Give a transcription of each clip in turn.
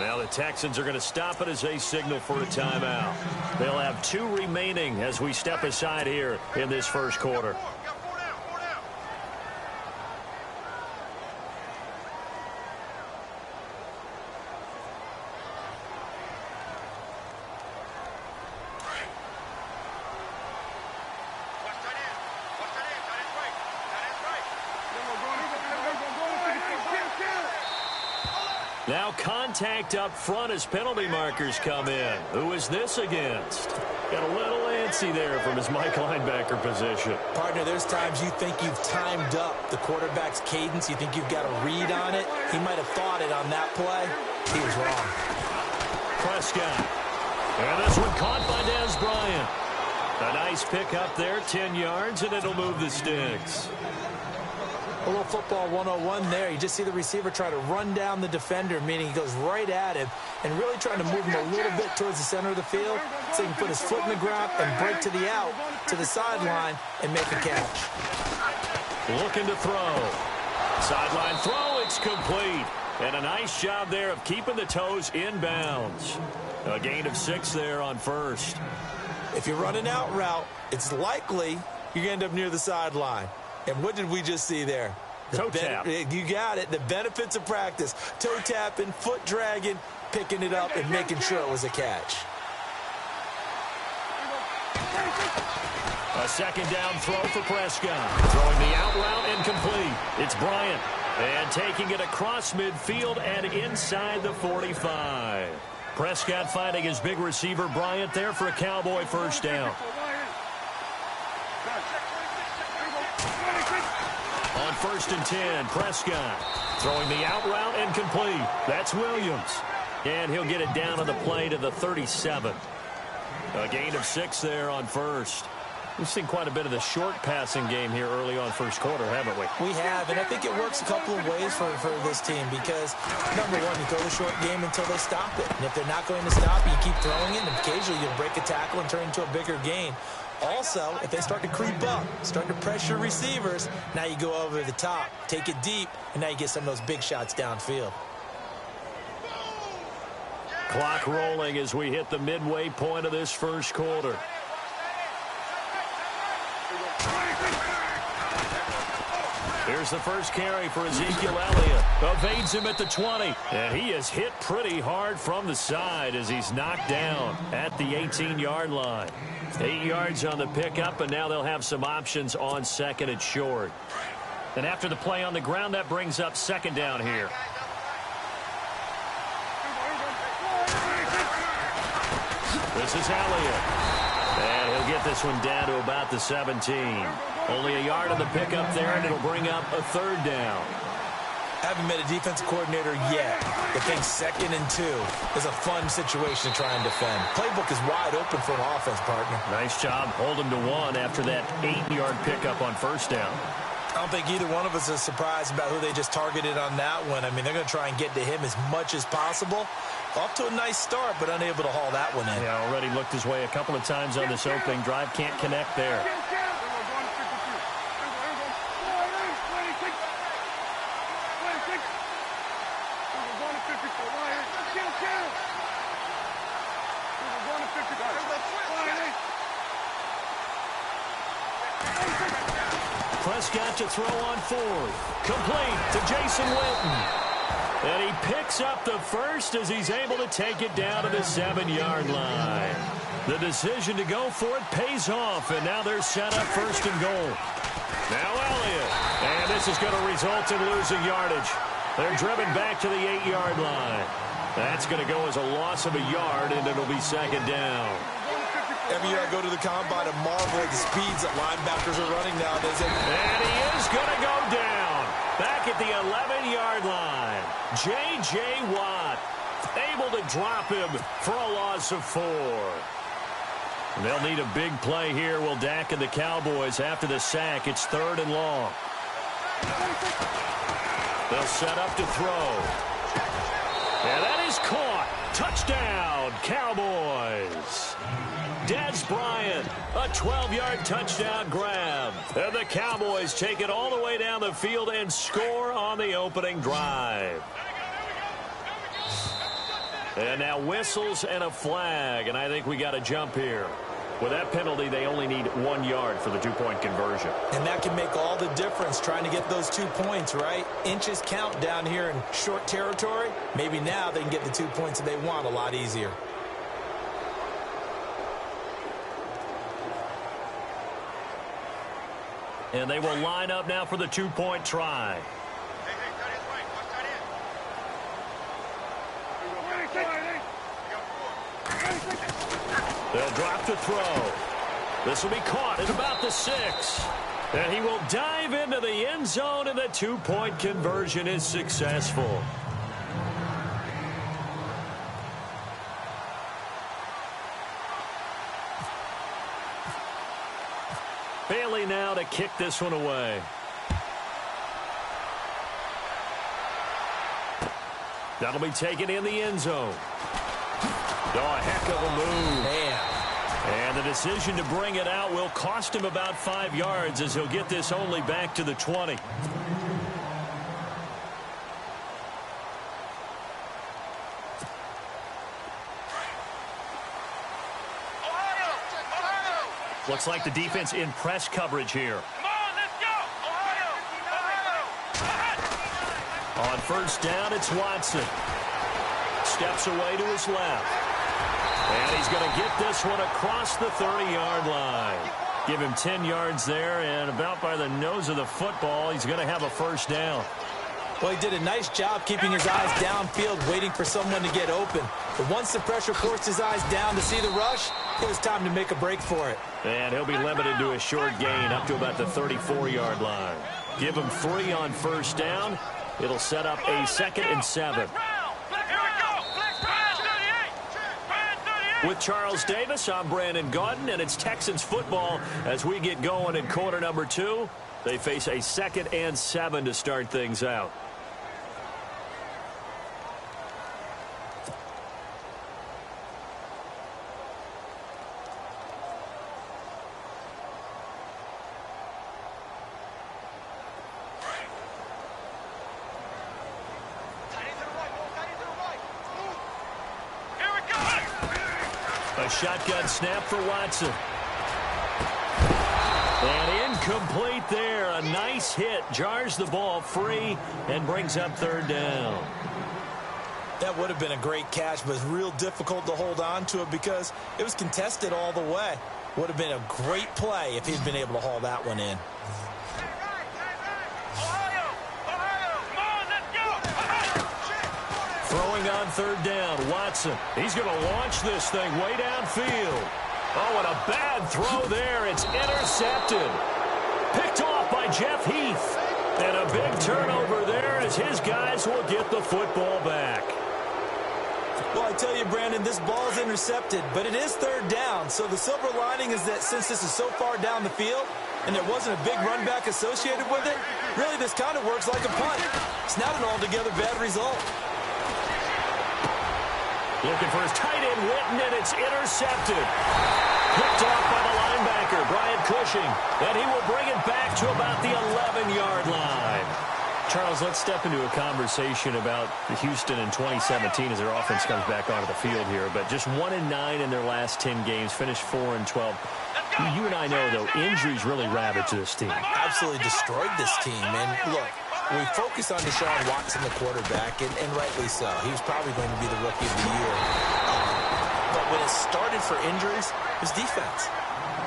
Now the Texans are going to stop it as they signal for a timeout. They'll have 2 remaining as we step aside here in this first quarter. Now contact up front as penalty markers come in. Who is this against? Got a little antsy there from his Mike linebacker position. Partner, there's times you think you've timed up the quarterback's cadence. You think you've got a read on it. He might have thought it on that play. He was wrong. Prescott. And this one caught by Dez Bryant. A nice pick up there, 10 yards, and it'll move the sticks. A little football 101 there. You just see the receiver try to run down the defender, meaning he goes right at him and really trying to move him a little bit towards the center of the field so he can put his foot in the ground and break to the out, to the sideline, and make a catch. Looking to throw. Sideline throw, it's complete. And a nice job there of keeping the toes in bounds. A gain of 6 there on first. If you're running out route, it's likely you're going to end up near the sideline. And what did we just see there? Toe tap. You got it. The benefits of practice. Toe tapping, foot dragging, picking it up, and making sure it was a catch. A second down throw for Prescott. Throwing the out route and complete. It's Bryant. And taking it across midfield and inside the 45. Prescott finding his big receiver Bryant there for a Cowboy first down. On 1st and 10, Prescott throwing the out route and complete. That's Williams. And he'll get it down on the play to the 37. A gain of 6 there on first. We've seen quite a bit of the short passing game here early on first quarter, haven't we? We have, and I think it works a couple of ways for this team because, number one, you throw the short game until they stop it. And if they're not going to stop it, you keep throwing it, and occasionally you'll break a tackle and turn into a bigger gain. Also, if they start to creep up, start to pressure receivers, now you go over the top, take it deep, and now you get some of those big shots downfield. Clock rolling as we hit the midway point of this first quarter. Here's the first carry for Ezekiel Elliott. Evades him at the 20. And he is hit pretty hard from the side as he's knocked down at the 18-yard line. 8 yards on the pickup, and now they'll have some options on second and short. And after the play on the ground, that brings up second down here. This is Elliott. And he'll get this one down to about the 17. Only a yard on the pickup there, and it'll bring up a third down. Haven't met a defensive coordinator yet. The thing 2nd and 2 is a fun situation to try and defend. Playbook is wide open for an offense, partner. Nice job. Hold him to 1 after that 8-yard pickup on first down. I don't think either one of us is surprised about who they just targeted on that one. I mean, they're going to try and get to him as much as possible. Off to a nice start, but unable to haul that one in. Yeah, already looked his way a couple of times on this opening drive. Can't connect there. Prescott to throw on 4th. Complete to Jason Witten. And he picks up the first as he's able to take it down to the 7-yard line. The decision to go for it pays off, and now they're set up 1st and goal. Now Elliott. And this is going to result in losing yardage. They're driven back to the 8-yard line. That's going to go as a loss of a yard, and it'll be second down. Every year I go to the combine and marvel at the speeds that linebackers are running nowadays. And he is going to go down. Back at the 11-yard line. J.J. Watt able to drop him for a loss of 4. They'll need a big play here. Will Dak and the Cowboys after the sack. It's 3rd and long. They'll set up to throw. And that is caught. Touchdown, Cowboys. Dez Bryant, a 12-yard touchdown grab. And the Cowboys take it all the way down the field and score on the opening drive. And now whistles and a flag, and I think we got a jump here. With that penalty, they only need 1 yard for the two-point conversion. And that can make all the difference trying to get those 2 points, right? Inches count down here in short territory. Maybe now they can get the 2 points that they want a lot easier. And they will line up now for the two-point try. They'll drop to throw. This will be caught at about the 6. And he will dive into the end zone, and the two-point conversion is successful. Bailey now to kick this one away. That'll be taken in the end zone. Oh, a heck of a move. Man. And the decision to bring it out will cost him about 5 yards as he'll get this only back to the 20. Looks like the defense in press coverage here. Come on, let's go! Ohio! On first down, it's Watson. Steps away to his left. And he's going to get this one across the 30-yard line. Give him 10 yards there, and about by the nose of the football, he's going to have a first down. Well, he did a nice job keeping his eyes downfield, waiting for someone to get open. But once the pressure forced his eyes down to see the rush, it was time to make a break for it. And he'll be limited to a short gain up to about the 34-yard line. Give him 3 on first down. It'll set up a 2nd and 7. With Charles Davis, I'm Brandon Gaudin, and it's Texans football as we get going in quarter number 2. They face a 2nd and 7 to start things out. A shotgun snap for Watson. And incomplete there. A nice hit. Jars the ball free and brings up 3rd down. That would have been a great catch, but it's real difficult to hold on to it because it was contested all the way. Would have been a great play if he'd been able to haul that one in. Throwing on 3rd down, Watson. He's going to launch this thing way downfield. Oh, and a bad throw there. It's intercepted. Picked off by Jeff Heath. And a big turnover there as his guys will get the football back. Well, I tell you, Brandon, this ball's intercepted, but it is 3rd down. So the silver lining is that since this is so far down the field and there wasn't a big run back associated with it, really this kind of works like a punt. It's not an altogether bad result. Looking for his tight end, Witten, and it's intercepted. Picked off by the linebacker, Brian Cushing. And he will bring it back to about the 11-yard line. Charles, let's step into a conversation about Houston in 2017 as their offense comes back onto the field here. But just 1-9 in their last 10 games, finished 4-12. You and I know, though, injuries really ravaged this team. Absolutely destroyed this team. And look, we focus on Deshaun Watson, the quarterback, and rightly so. He was probably going to be the rookie of the year. But when it started for injuries, it was defense.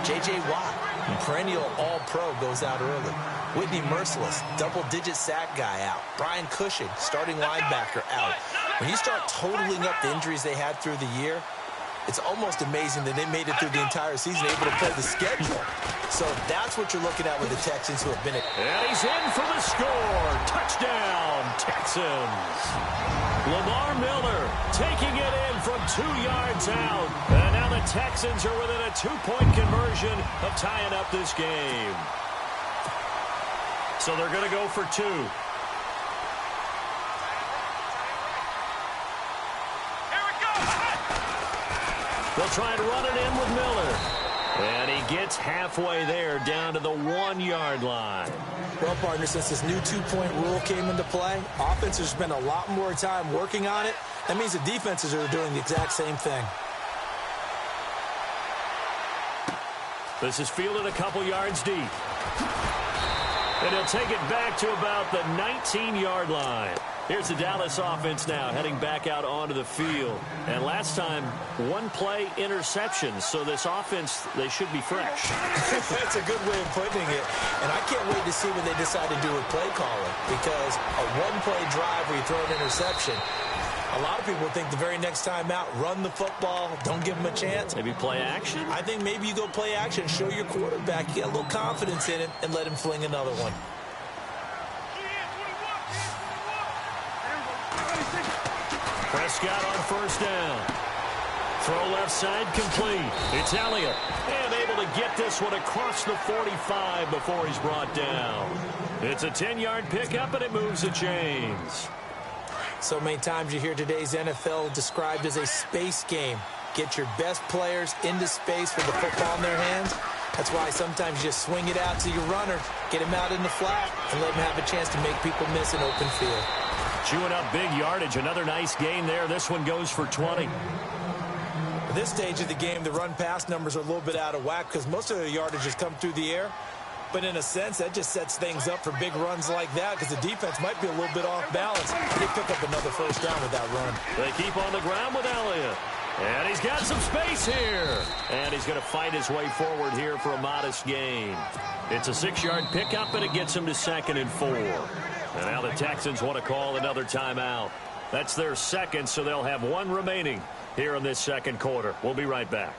J.J. Watt, perennial all-pro, goes out early. Whitney Merciless, double-digit sack guy out. Brian Cushing, starting linebacker, out. When you start totaling up the injuries they had through the year, it's almost amazing that they made it through the entire season able to play the schedule. So that's what you're looking at with the Texans who have been at. And he's in for the score. Touchdown, Texans. Lamar Miller taking it in from 2 yards out. And now the Texans are within a 2-point conversion of tying up this game. So they're going to go for 2. They'll try and run it in with Miller. And he gets halfway there, down to the 1-yard line. Well, partner, since this new two-point rule came into play, offenses spend a lot more time working on it. That means the defenses are doing the exact same thing. This is fielded a couple yards deep. And he'll take it back to about the 19-yard line. Here's the Dallas offense now heading back out onto the field. And last time, one-play interception. So this offense, they should be fresh. That's a good way of putting it. And I can't wait to see what they decide to do with play calling. Because a one-play drive where you throw an interception, a lot of people think the very next time out, run the football, don't give them a chance. Maybe play action? I think maybe you go play action, show your quarterback you got a little confidence in it, and let him fling another one. Prescott on first down. Throw left side complete. It's Elliott. And able to get this one across the 45 before he's brought down. It's a 10-yard pickup, and it moves the chains. So many times you hear today's NFL described as a space game. Get your best players into space with the football in their hands. That's why sometimes you just swing it out to your runner, get him out in the flat, and let him have a chance to make people miss an open field. Chewing up big yardage. Another nice gain there. This one goes for 20. At this stage of the game, the run-pass numbers are a little bit out of whack because most of the yardage has come through the air. But in a sense, that just sets things up for big runs like that because the defense might be a little bit off balance. They pick up another first down with that run. They keep on the ground with Elliott. And he's got some space here. And he's going to fight his way forward here for a modest gain. It's a 6-yard pickup, and it gets him to 2nd and 4. And now the Texans want to call another timeout. That's their second, so they'll have one remaining here in this second quarter. We'll be right back.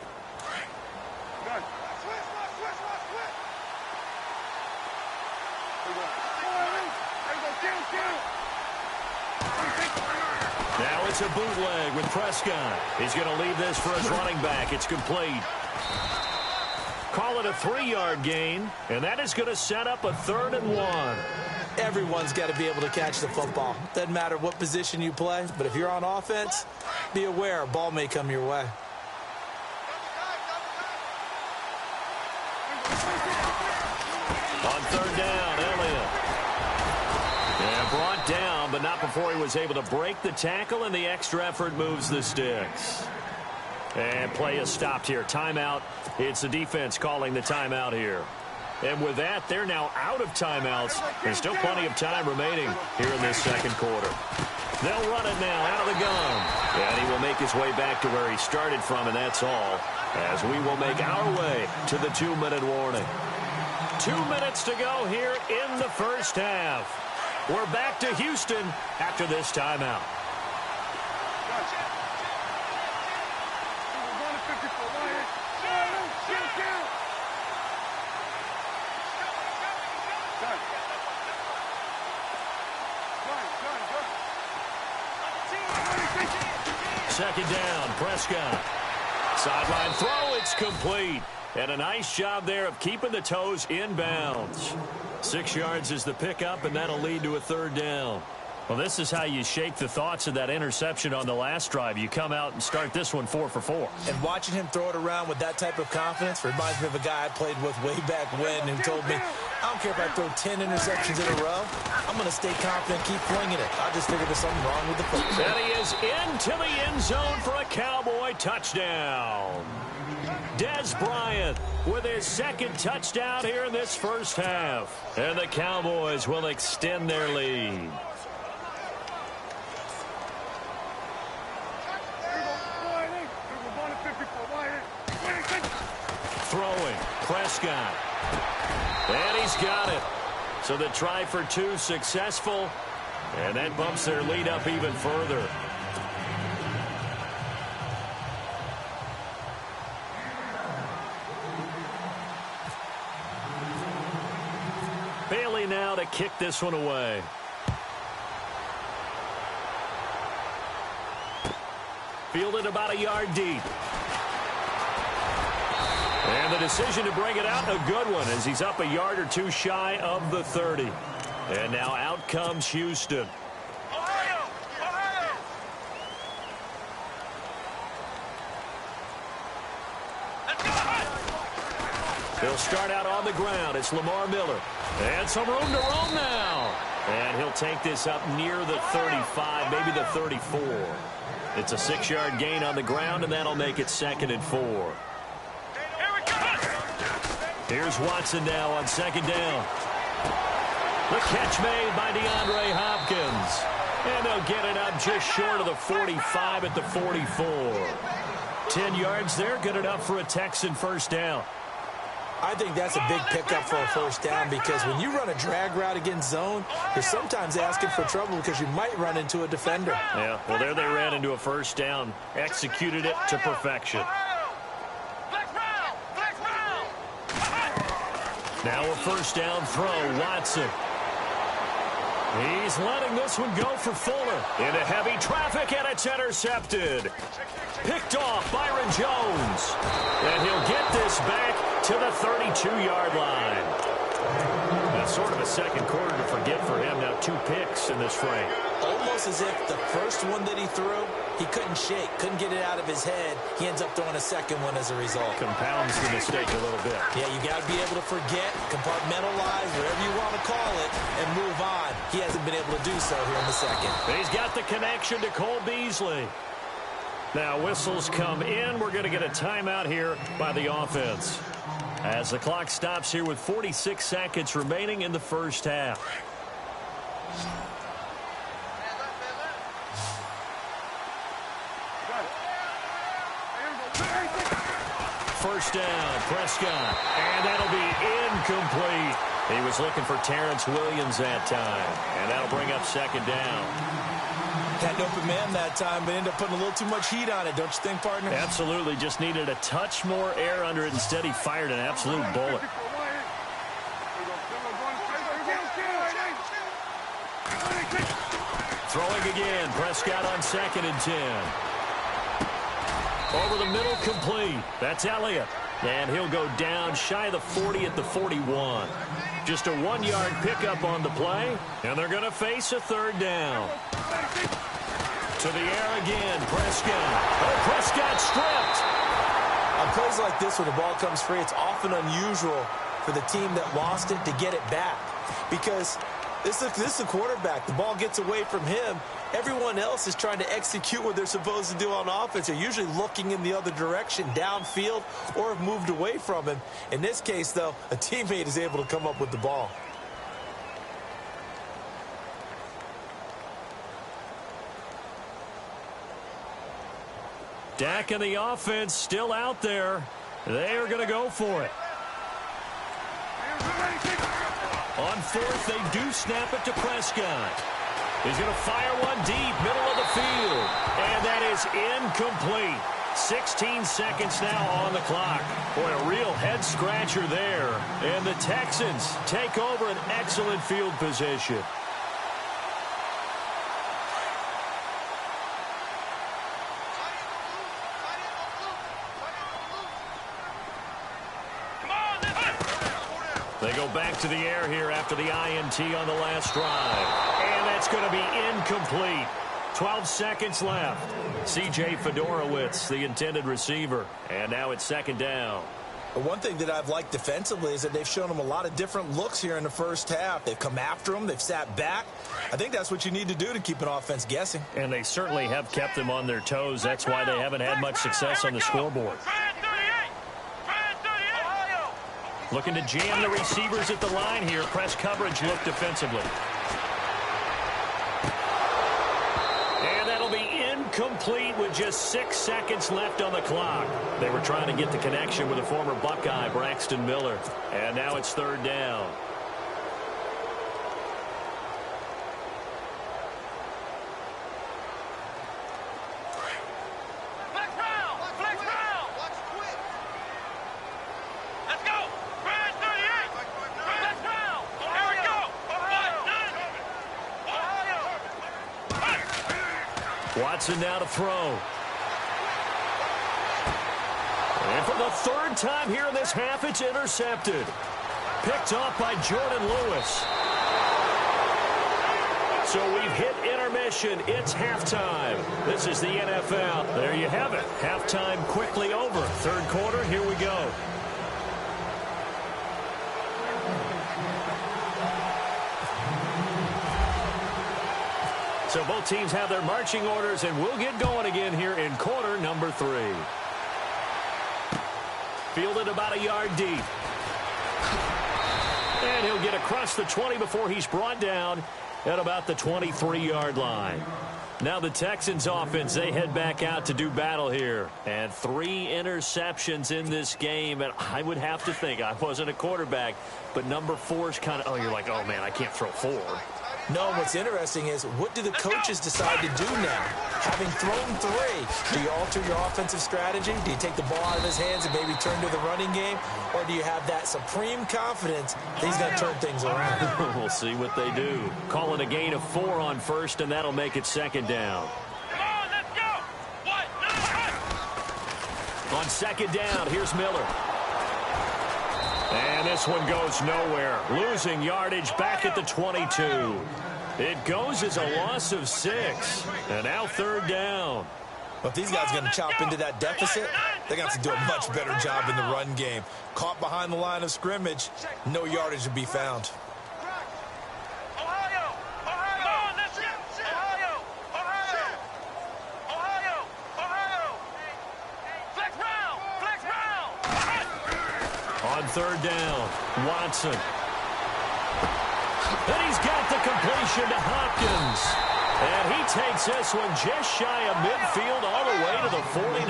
Now it's a bootleg with Prescott. He's going to leave this for his running back. It's complete. Call it a 3-yard gain, and that is going to set up a 3rd and 1. Everyone's got to be able to catch the football. Doesn't matter what position you play, but if you're on offense, be aware a ball may come your way. On 3rd down, Elliott. And brought down, but not before he was able to break the tackle, and the extra effort moves the sticks. And play is stopped here. Timeout. It's the defense calling the timeout here. And with that, they're now out of timeouts. There's still plenty of time remaining here in this second quarter. They'll run it now out of the gun. And he will make his way back to where he started from, and that's all. As we will make our way to the 2-minute warning. 2 minutes to go here in the first half. We're back to Houston after this timeout. Second down, Prescott. Sideline throw, it's complete. And a nice job there of keeping the toes in bounds. 6 yards is the pickup, and that'll lead to a 3rd down. Well, this is how you shake the thoughts of that interception on the last drive. You come out and start this one 4 for 4. And watching him throw it around with that type of confidence reminds me of a guy I played with way back when who told me, I don't care if I throw 10 interceptions in a row. I'm going to stay confident, keep flinging it. I just figured there's something wrong with the football. And he is into the end zone for a Cowboy touchdown. Dez Bryant with his second touchdown here in this first half. And the Cowboys will extend their lead. Throwing, Prescott. And he's got it. So the try for 2 successful. And that bumps their lead up even further. Bailey now to kick this one away. Fielded about a yard deep. And the decision to bring it out, a good one, as he's up a yard or 2 shy of the 30. And now out comes Houston. He'll start out on the ground. It's Lamar Miller. And some room to roam now. And he'll take this up near the 35, maybe the 34. It's a 6-yard gain on the ground, and that'll make it 2nd and 4. Here's Watson now on 2nd down. The catch made by DeAndre Hopkins. And they'll get it up just short of the 45 at the 44. 10 yards there, good enough for a Texan first down. I think that's a big pickup for a first down because when you run a drag route against zone, you're sometimes asking for trouble because you might run into a defender. Yeah, well, there they ran into a first down, executed it to perfection. Now a first down throw, Watson. He's letting this one go for Fuller. Into heavy traffic, and it's intercepted. Picked off Byron Jones. And he'll get this back to the 32-yard line. That's sort of a second quarter to forget for him. Now 2 picks in this frame. Almost as if the first one that he threw, he couldn't shake, couldn't get it out of his head. He ends up throwing a second one as a result. Compounds the mistake a little bit. Yeah, you got to be able to forget, compartmentalize, whatever you want to call it, and move on. He hasn't been able to do so here in the second. He's got the connection to Cole Beasley. Now whistles come in. We're going to get a timeout here by the offense. As the clock stops here with 46 seconds remaining in the first half. First down, Prescott. And that'll be incomplete. He was looking for Terrence Williams that time. And that'll bring up 2nd down. Had an open man that time, but ended up putting a little too much heat on it, don't you think, partner? Absolutely. Just needed a touch more air under it. Instead, he fired an absolute bullet. Throwing again. Prescott on 2nd and 10. Over the middle, complete. That's Elliott. And he'll go down shy of the 40 at the 41. Just a 1-yard pickup on the play. And they're going to face a 3rd down. To the air again, Prescott. Oh, Prescott stripped. On plays like this where the ball comes free, it's often unusual for the team that lost it to get it back. Because this is the quarterback. The ball gets away from him. Everyone else is trying to execute what they're supposed to do on offense. They're usually looking in the other direction, downfield, or have moved away from him. In this case, though, a teammate is able to come up with the ball. Dak and the offense still out there. They are going to go for it. On 4th, they do snap it to Prescott. He's going to fire one deep, middle of the field. And that is incomplete. 16 seconds now on the clock. Boy, a real head-scratcher there. And the Texans take over an excellent field position. They go back to the air here after the INT on the last drive. And that's going to be incomplete. 12 seconds left. C.J. Fedorowicz, the intended receiver. And now it's 2nd down. But one thing that I've liked defensively is that they've shown them a lot of different looks here in the first half. They've come after them. They've sat back. I think that's what you need to do to keep an offense guessing. And they certainly have kept them on their toes. That's why they haven't had much success on the scoreboard. Looking to jam the receivers at the line here. Press coverage look defensively. And that'll be incomplete with just 6 seconds left on the clock. They were trying to get the connection with a former Buckeye, Braxton Miller. And now it's 3rd down. Watson now to throw. And for the 3rd time here in this half, it's intercepted. Picked off by Jordan Lewis. So we've hit intermission. It's halftime. This is the NFL. There you have it. Halftime quickly over. 3rd quarter, here we go. So both teams have their marching orders, and we'll get going again here in quarter number 3. Fielded about a yard deep. And he'll get across the 20 before he's brought down at about the 23-yard line. Now the Texans offense, they head back out to do battle here. And 3 interceptions in this game. And I would have to think, I wasn't a quarterback, but number 4 is kind of, oh, you're like, oh, man, I can't throw 4. No, what's interesting is, what do the coaches decide to do now? Having thrown 3, do you alter your offensive strategy? Do you take the ball out of his hands and maybe turn to the running game? Or do you have that supreme confidence that he's going to turn things around? We'll see what they do. Calling a gain of 4 on first, and that'll make it second down. Come on, let's go. 1, 2, 1. On second down, here's Miller. And this one goes nowhere. Losing yardage back at the 22. It goes as a loss of 6. And now third down. Well, if these guys are going to chop into that deficit, they're going to have to do a much better job in the run game. Caught behind the line of scrimmage, no yardage to be found. On third down, Watson. And he's got the completion to Hopkins. And he takes this one just shy of midfield all the way to the 49.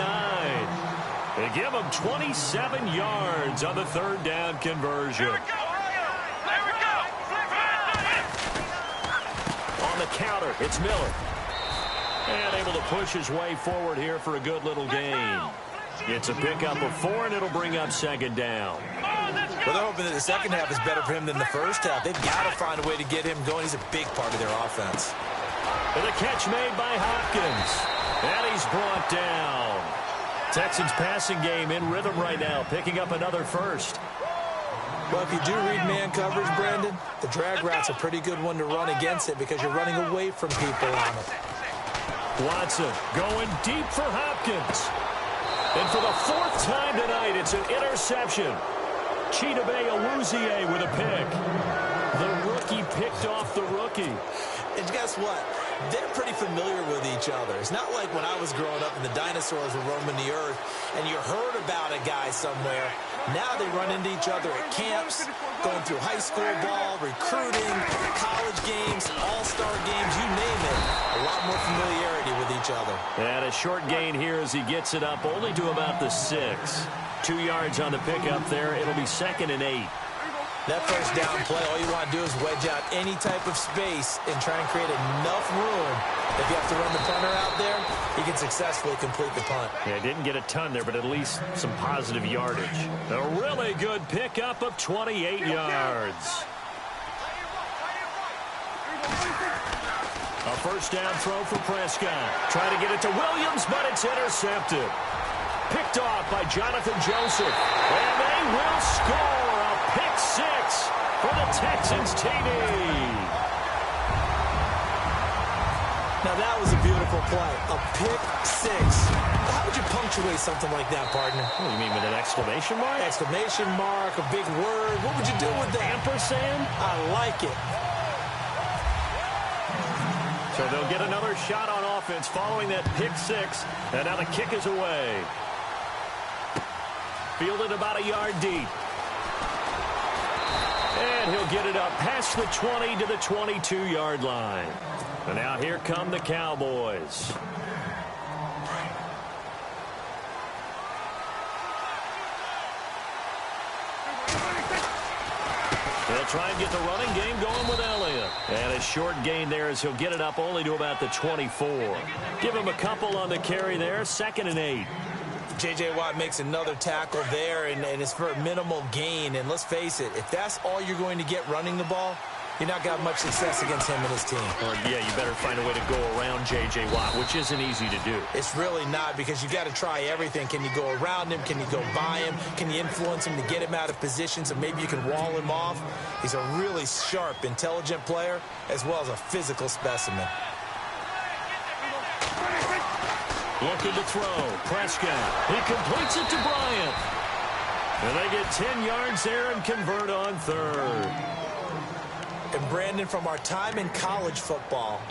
They give him 27 yards on the third down conversion. On the counter, it's Miller. And able to push his way forward here for a good little gain. It's a pickup of 4, and it'll bring up second down. Well, they're hoping that the second half is better for him than the first half. They've got to find a way to get him going. He's a big part of their offense. And a catch made by Hopkins. And he's brought down. Texans passing game in rhythm right now, picking up another first. Well, if you do read man coverage, Brandon, the drag route's a pretty good one to run against it because you're running away from people on it. Watson going deep for Hopkins. And for the 4th time tonight, it's an interception. Chidobe Awuzie with a pick. The rookie picked off the rookie. And guess what? They're pretty familiar with each other. It's not like when I was growing up and the dinosaurs were roaming the earth and you heard about a guy somewhere. Now they run into each other at camps, going through high school ball, recruiting, college games, all-star games, you name it. A lot more familiarity with each other. And a short gain here as he gets it up only to about the 6. 2 yards on the pickup there. It'll be second and 8. That first down play, all you want to do is wedge out any type of space and try and create enough room. If you have to run the punter out there, he can successfully complete the punt. Yeah, didn't get a ton there, but at least some positive yardage. A really good pickup of 28 yards. A first down throw for Prescott. Trying to get it to Williams, but it's intercepted. Picked off by Jonathan Joseph. And they will score a pick 6 for the Texans TD. Now that was a beautiful play. A pick 6. How would you punctuate something like that, partner? What do you mean, with an exclamation mark? Exclamation mark, a big word. What would you do with that? Ampersand? I like it. So they'll get another shot on offense following that pick 6. And now the kick is away. Fielded about a yard deep. And he'll get it up past the 20 to the 22-yard line. And now here come the Cowboys. They'll try and get the running game going with Elliott. And a short gain there as he'll get it up only to about the 24. Give him a couple on the carry there. Second and 8. J.J. Watt makes another tackle there, and it's for a minimal gain. And let's face it, if that's all you're going to get running the ball, you're not going to have much success against him and his team. Well, yeah, you better find a way to go around J.J. Watt, which isn't easy to do. It's really not, because you got to try everything. Can you go around him? Can you go by him? Can you influence him to get him out of position so maybe you can wall him off? He's a really sharp, intelligent player, as well as a physical specimen. Looking to throw. Prescott. He completes it to Bryant. And they get 10 yards there and convert on third. And Brandon, from our time in college football,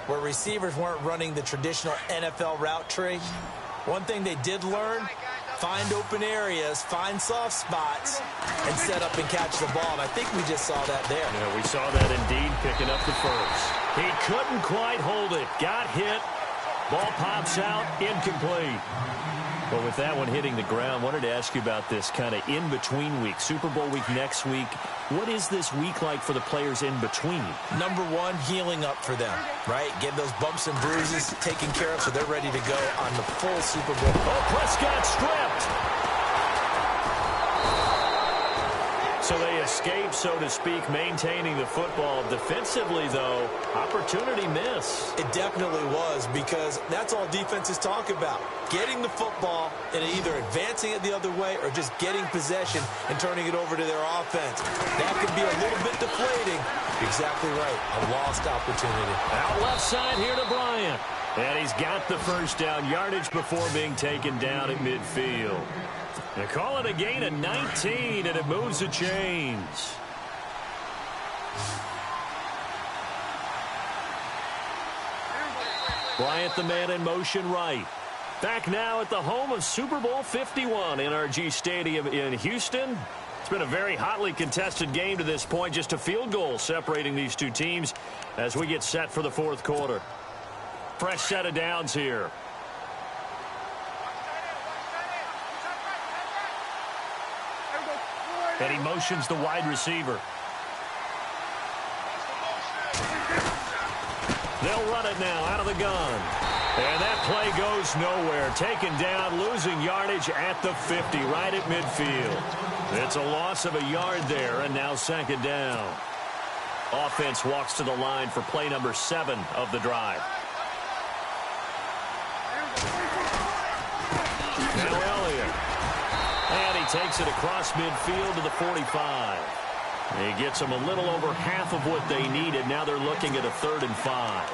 where receivers weren't running the traditional NFL route tree. One thing they did learn, find open areas, find soft spots, and set up and catch the ball. And I think we just saw that there. Yeah, we saw that indeed, picking up the first. He couldn't quite hold it. Got hit. Ball pops out, incomplete. Well, with that one hitting the ground, wanted to ask you about this kind of in-between week. Super Bowl week next week. What is this week like for the players in between? Number one, healing up for them, right? Get those bumps and bruises taken care of so they're ready to go on the full Super Bowl. Oh, Prescott stripped. So they escape, so to speak, maintaining the football. Defensively, though, opportunity miss. It definitely was, because that's all defenses talk about. Getting the football and either advancing it the other way or just getting possession and turning it over to their offense. That could be a little bit deflating. Exactly right. A lost opportunity. Out left side here to Bryant. And he's got the first down yardage before being taken down at midfield. They call it a gain of 19, and it moves the chains. Bryant, the man in motion right. Back now at the home of Super Bowl 51, NRG Stadium in Houston. It's been a very hotly contested game to this point. Just a field goal separating these two teams as we get set for the fourth quarter. Fresh set of downs here. And he motions the wide receiver. They'll run it now out of the gun. And that play goes nowhere. Taken down, losing yardage at the 50, right at midfield. It's a loss of a yard there, and now second down. Offense walks to the line for play number 7 of the drive. Now Elliott. And he takes it across midfield to the 45. He gets them a little over half of what they needed. Now they're looking at a 3rd and 5.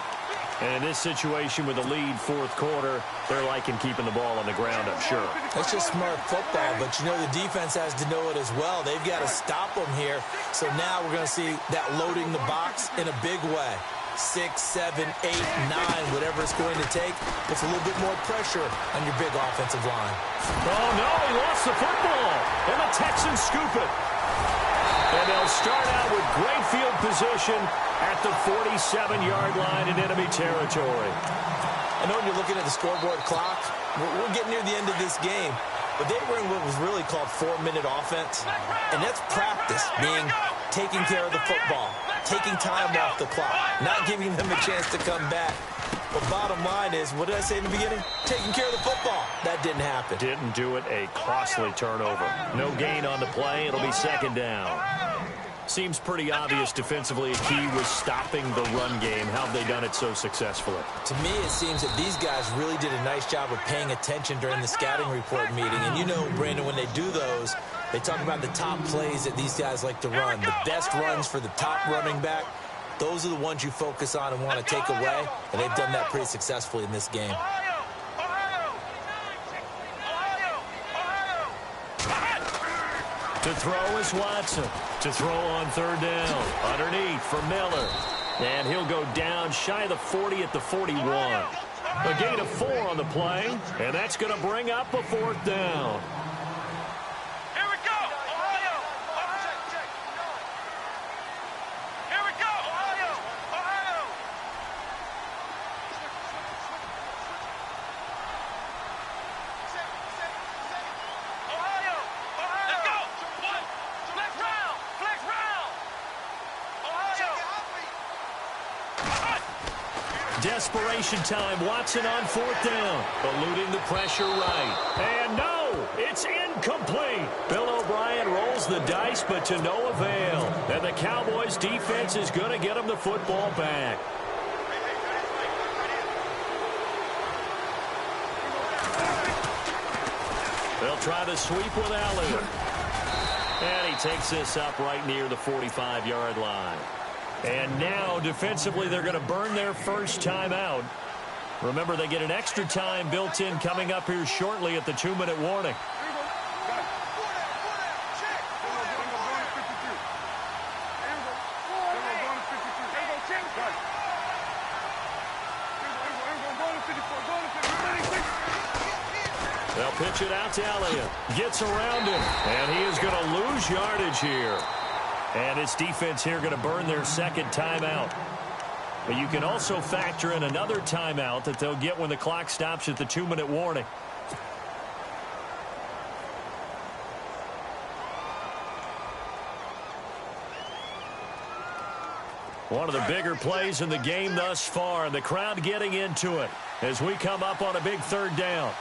And in this situation with a lead fourth quarter, they're liking keeping the ball on the ground, I'm sure. That's just smart football, but you know the defense has to know it as well. They've got to stop them here. So now we're going to see that loading the box in a big way. 6, 7, 8, 9, whatever it's going to take. Puts a little bit more pressure on your big offensive line. Oh, no, he lost the football. And the Texans scoop it. And they'll start out with great field position at the 47-yard line in enemy territory. I know when you're looking at the scoreboard clock, we're getting near the end of this game. But they were in what was really called 4-minute offense. And that's practice, meaning taking care of the football, taking time off the clock, not giving them a chance to come back. But bottom line is, what did I say in the beginning? Taking care of the football. That didn't happen. Didn't do it. A costly turnover. No gain on the play. It'll be second down. Seems pretty obvious defensively. A key was stopping the run game. How have they done it so successfully? To me, it seems that these guys really did a nice job of paying attention during the scouting report meeting. And you know, Brandon, when they do those, they talk about the top plays that these guys like to run. The best runs for the top running back. Those are the ones you focus on and want to take away. And they've done that pretty successfully in this game. To throw is Watson. To throw on 3rd down. Underneath for Miller. And he'll go down shy of the 40 at the 41. A gain of 4 on the play. And that's going to bring up a 4th down. Desperation time. Watson on 4th down. Eluding the pressure right. And no, it's incomplete. Bill O'Brien rolls the dice, but to no avail. And the Cowboys defense is going to get him the football back. They'll try the sweep with Elliott. And he takes this up right near the 45-yard line. And now, defensively, they're going to burn their first timeout. Remember, they get an extra time built in coming up here shortly at the 2-minute warning. They'll pitch it out to Elliott. Gets around him, and he is going to lose yardage here. And this defense here going to burn their second timeout. But you can also factor in another timeout that they'll get when the clock stops at the 2-minute warning. One of the bigger plays in the game thus far, and the crowd getting into it as we come up on a big third down.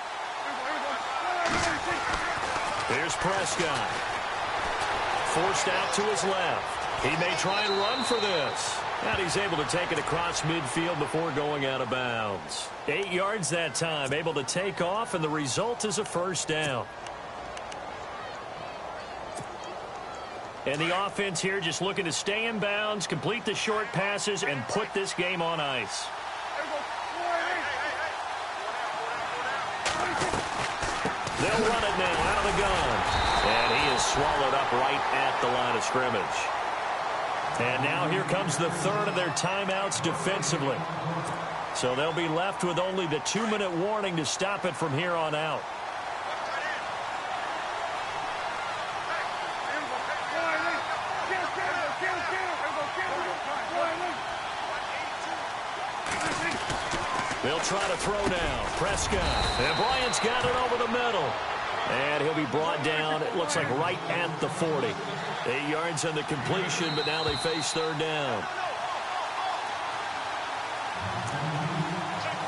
Here's Prescott. Forced out to his left. He may try and run for this. And he's able to take it across midfield before going out of bounds. 8 yards that time, able to take off, and the result is a first down. And the offense here just looking to stay in bounds, complete the short passes, and put this game on ice. They'll run it now out of the gun. And he is swallowed up right at the line of scrimmage. And now here comes the third of their timeouts defensively. So they'll be left with only the 2-minute warning to stop it from here on out. They'll try to throw now. Prescott. And Bryant's got it over the middle. And he'll be brought down, it looks like right at the 40. 8 yards on the completion, but now they face third down.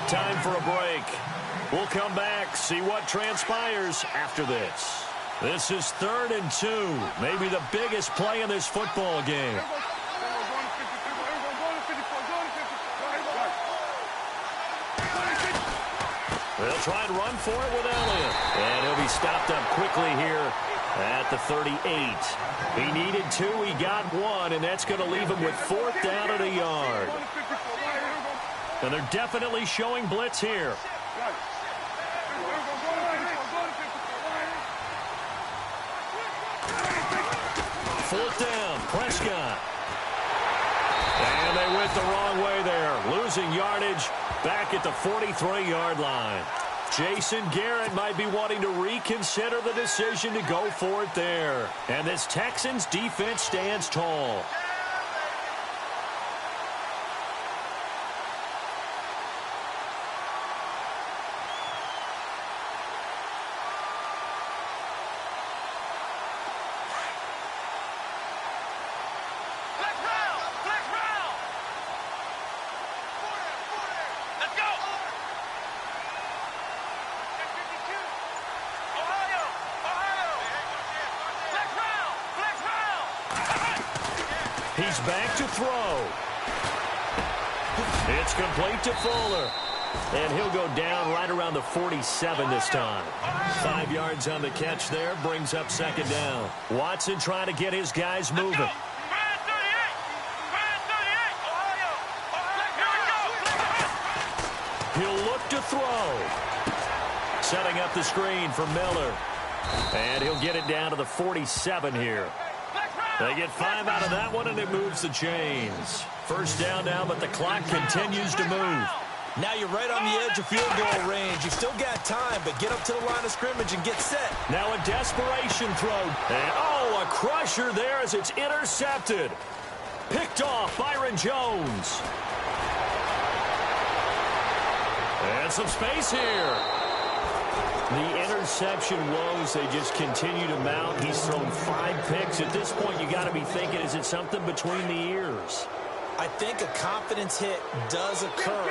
Time for a break. We'll come back, see what transpires after this. This is 3rd and 2. Maybe the biggest play in this football game. They'll try and run for it with Elliott. And he'll be stopped up quickly here at the 38. He needed 2, he got 1, and that's going to leave him with 4th down at a yard. And they're definitely showing blitz here. 4th down, Prescott. And they went the wrong way there, losing yardage back at the 43-yard line. Jason Garrett might be wanting to reconsider the decision to go for it there. And this Texans defense stands tall. He's back to throw. It's complete to Fuller. And he'll go down right around the 47 this time. 5 yards on the catch there, brings up 2nd down. Watson trying to get his guys moving. He'll look to throw. Setting up the screen for Miller. And he'll get it down to the 47 here. They get 5 out of that one, and it moves the chains. First down now, but the clock continues to move. Now you're right on the edge of field goal range. You've still got time, but get up to the line of scrimmage and get set. Now a desperation throw. And, a crusher there as it's intercepted. Picked off Byron Jones. And some space here. The interception woes, they just continue to mount. He's thrown 5 picks. At this point, you got to be thinking, is it something between the ears? I think a confidence hit does occur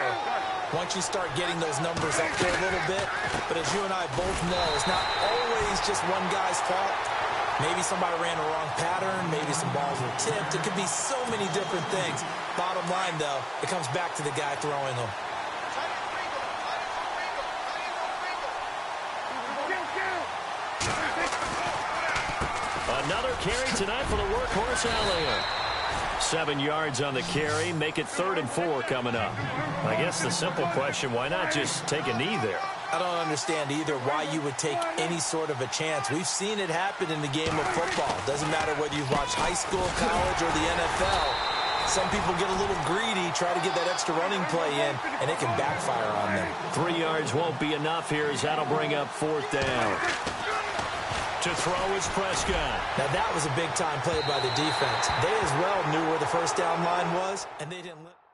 once you start getting those numbers up there a little bit. But as you and I both know, it's not always just one guy's fault. Maybe somebody ran a wrong pattern. Maybe some balls were tipped. It could be so many different things. Bottom line, though, it comes back to the guy throwing them. Another carry tonight for the workhorse Elliott. 7 yards on the carry. Make it 3rd and 4 coming up. I guess the simple question, why not just take a knee there? I don't understand either why you would take any sort of a chance. We've seen it happen in the game of football. Doesn't matter whether you've watched high school, college, or the NFL. Some people get a little greedy, try to get that extra running play in, and it can backfire on them. 3 yards won't be enough here as that'll bring up 4th down. To throw is Prescott. Now that was a big-time play by the defense. They as well knew where the first down line was, and they didn't let